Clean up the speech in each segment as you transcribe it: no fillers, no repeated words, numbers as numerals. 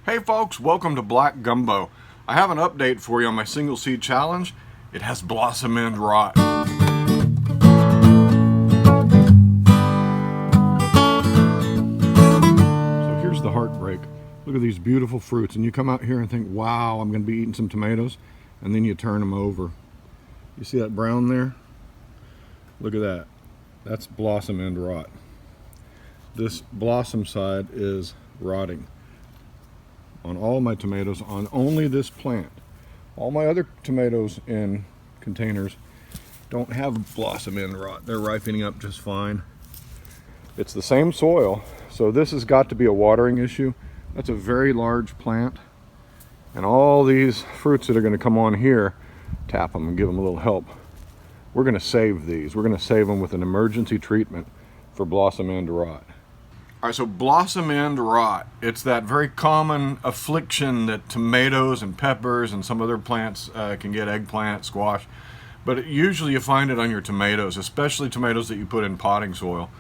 Hey folks, welcome to Black Gumbo. I have an update for you on my single seed challenge. It has blossom end rot. So here's the heartbreak. Look at these beautiful fruits, and you come out here and think, wow, I'm going to be eating some tomatoes, and then you turn them over. You see that brown there? Look at that. That's blossom end rot. This blossom side is rotting on all my tomatoes, on only this plant. All my other tomatoes in containers don't have blossom end rot. They're ripening up just fine. It's the same soil, so this has got to be a watering issue. That's a very large plant, and all these fruits that are going to come on here, tap them and give them a little help. We're going to save these. We're going to save them with an emergency treatment for blossom end rot. All right, so blossom end rot, it's that very common affliction that tomatoes and peppers and some other plants can get, eggplant, squash, but usually you find it on your tomatoes, especially tomatoes that you put in potting soil.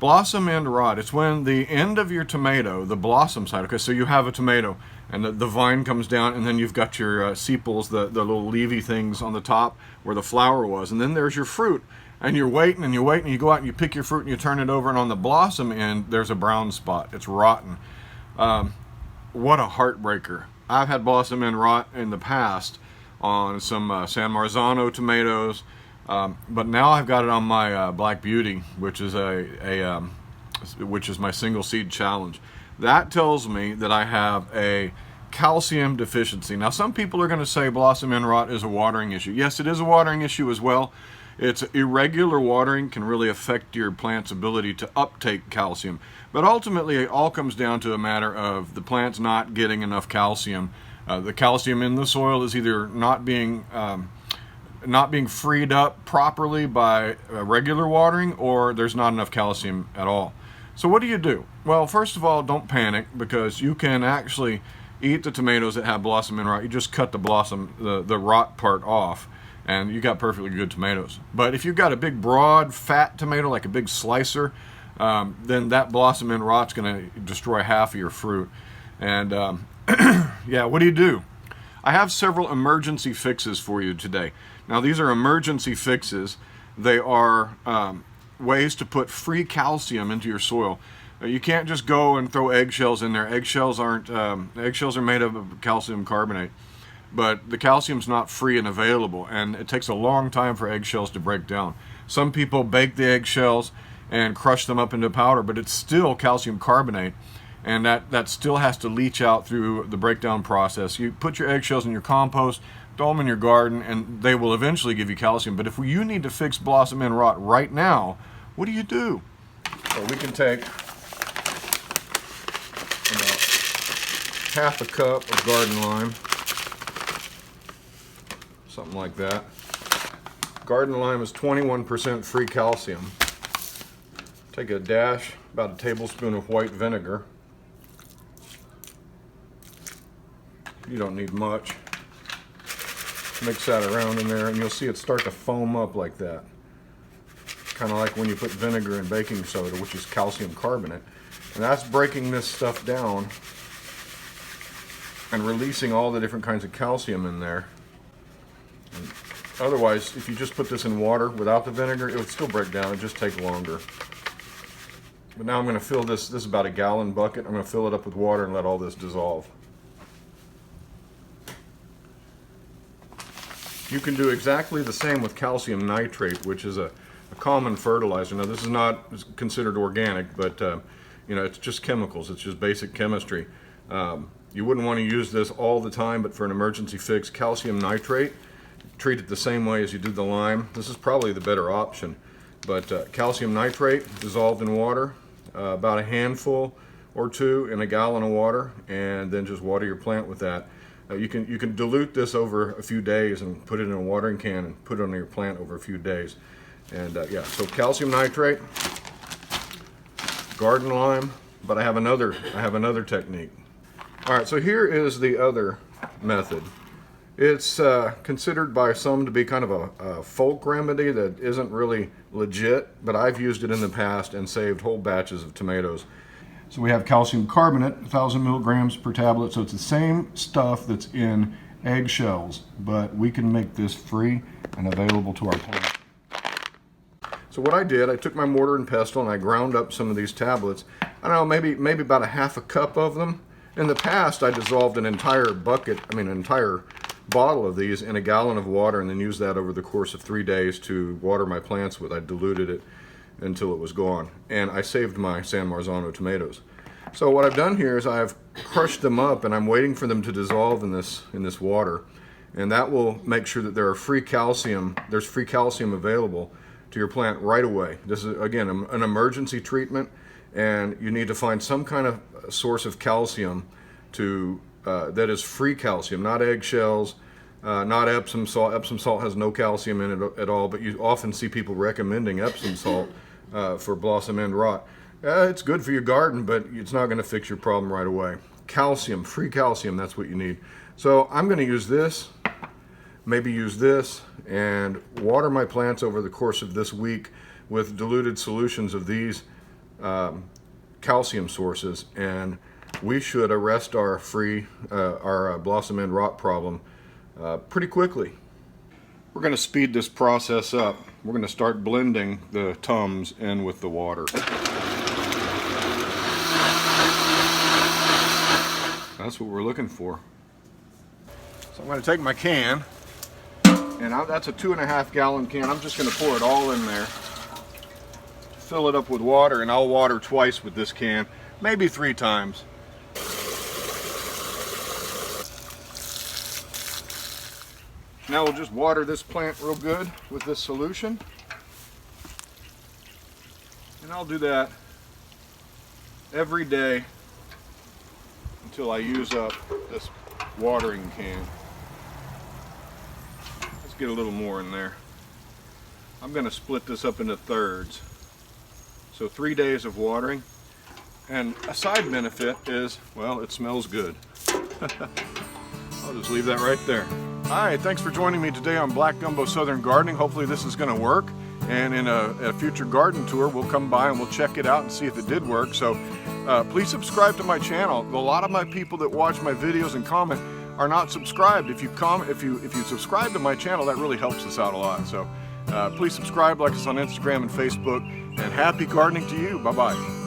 Blossom end rot, it's when the end of your tomato, the blossom side, okay, so you have a tomato and the vine comes down, and then you've got your sepals, the little leafy things on the top where the flower was, and then there's your fruit. And you're waiting and you wait, and you go out and you pick your fruit and you turn it over, and on the blossom end there's a brown spot. It's rotten. What a heartbreaker. I've had blossom end rot in the past on some San Marzano tomatoes, but now I've got it on my Black Beauty, which is which is my single seed challenge. That tells me that I have a calcium deficiency. Now, some people are going to say blossom end rot is a watering issue. Yes, it is a watering issue as well. It's irregular watering can really affect your plant's ability to uptake calcium. But ultimately, it all comes down to a matter of the plant's not getting enough calcium. The calcium in the soil is either not being freed up properly by regular watering, or there's not enough calcium at all. So what do? Well, first of all, don't panic, because you can actually eat the tomatoes that have blossom end rot. You just cut the blossom, the rot part off, and you got perfectly good tomatoes. But if you've got a big broad fat tomato, like a big slicer, then that blossom end rot's going to destroy half of your fruit. And yeah, what do? I have several emergency fixes for you today. Now, these are emergency fixes. They are ways to put free calcium into your soil. You can't just go and throw eggshells in there. Eggshells aren't eggshells are made of calcium carbonate. But the calcium's not free and available, and it takes a long time for eggshells to break down. Some people bake the eggshells and crush them up into powder, but it's still calcium carbonate, and that still has to leach out through the breakdown process. You put your eggshells in your compost, throw them in your garden, and they will eventually give you calcium. But if you need to fix blossom end rot right now, what do? Well, we can take about half a cup of garden lime. Something like that. Garden lime is 21% free calcium. Take a dash, about a tablespoon of white vinegar. You don't need much. Mix that around in there, and you'll see it start to foam up like that. Kind of like when you put vinegar in baking soda, which is calcium carbonate. And that's breaking this stuff down and releasing all the different kinds of calcium in there. Otherwise, if you just put this in water without the vinegar, it would still break down. It would just take longer. But now I'm going to fill this is about a gallon bucket. I'm going to fill it up with water and let all this dissolve. You can do exactly the same with calcium nitrate, which is a common fertilizer. Now, this is not considered organic, but you know, it's just chemicals. It's just basic chemistry. You wouldn't want to use this all the time, but for an emergency fix, calcium nitrate, treat it the same way as you did the lime. This is probably the better option. But calcium nitrate dissolved in water, about a handful or two in a gallon of water, and then just water your plant with that. You can dilute this over a few days and put it in a watering can and put it on your plant over a few days. And yeah, so calcium nitrate, garden lime, but I have another technique. All right, so here is the other method. It's considered by some to be kind of a folk remedy that isn't really legit, but I've used it in the past and saved whole batches of tomatoes. So we have calcium carbonate, 1,000 milligrams per tablet. So it's the same stuff that's in eggshells, but we can make this free and available to our plant. So what I did, I took my mortar and pestle and I ground up some of these tablets. I don't know, maybe about a half a cup of them. In the past, I dissolved an entire an entire bottle of these in a gallon of water and then used that over the course of 3 days to water my plants with. I diluted it until it was gone, and I saved my San Marzano tomatoes. So what I've done here is I've crushed them up and I'm waiting for them to dissolve in this water, and that will make sure that there's free calcium available to your plant right away. This is again an emergency treatment, and you need to find some kind of source of calcium that is free calcium, not eggshells, not Epsom salt. Epsom salt has no calcium in it at all, but you often see people recommending Epsom salt for blossom end rot. It's good for your garden, but it's not going to fix your problem right away. Calcium, free calcium, that's what you need. So I'm going to use this, maybe use this, and water my plants over the course of this week with diluted solutions of these calcium sources, and we should arrest our blossom end rot problem pretty quickly. We're going to speed this process up. We're going to start blending the Tums in with the water. That's what we're looking for. So I'm going to take my can, and that's a 2.5 gallon can. I'm just going to pour it all in there, fill it up with water, and I'll water twice with this can, maybe 3 times. Now we'll just water this plant real good with this solution, and I'll do that every day until I use up this watering can. Let's get a little more in there. I'm going to split this up into thirds. So 3 days of watering, and a side benefit is, well, it smells good. I'll just leave that right there. Alright, thanks for joining me today on Black Gumbo Southern Gardening. Hopefully this is going to work, and in a future garden tour we'll come by and we'll check it out and see if it did work. So please subscribe to my channel. A lot of my people that watch my videos and comment are not subscribed. If you subscribe to my channel, that really helps us out a lot. So please subscribe, like us on Instagram and Facebook, and happy gardening to you. Bye-bye.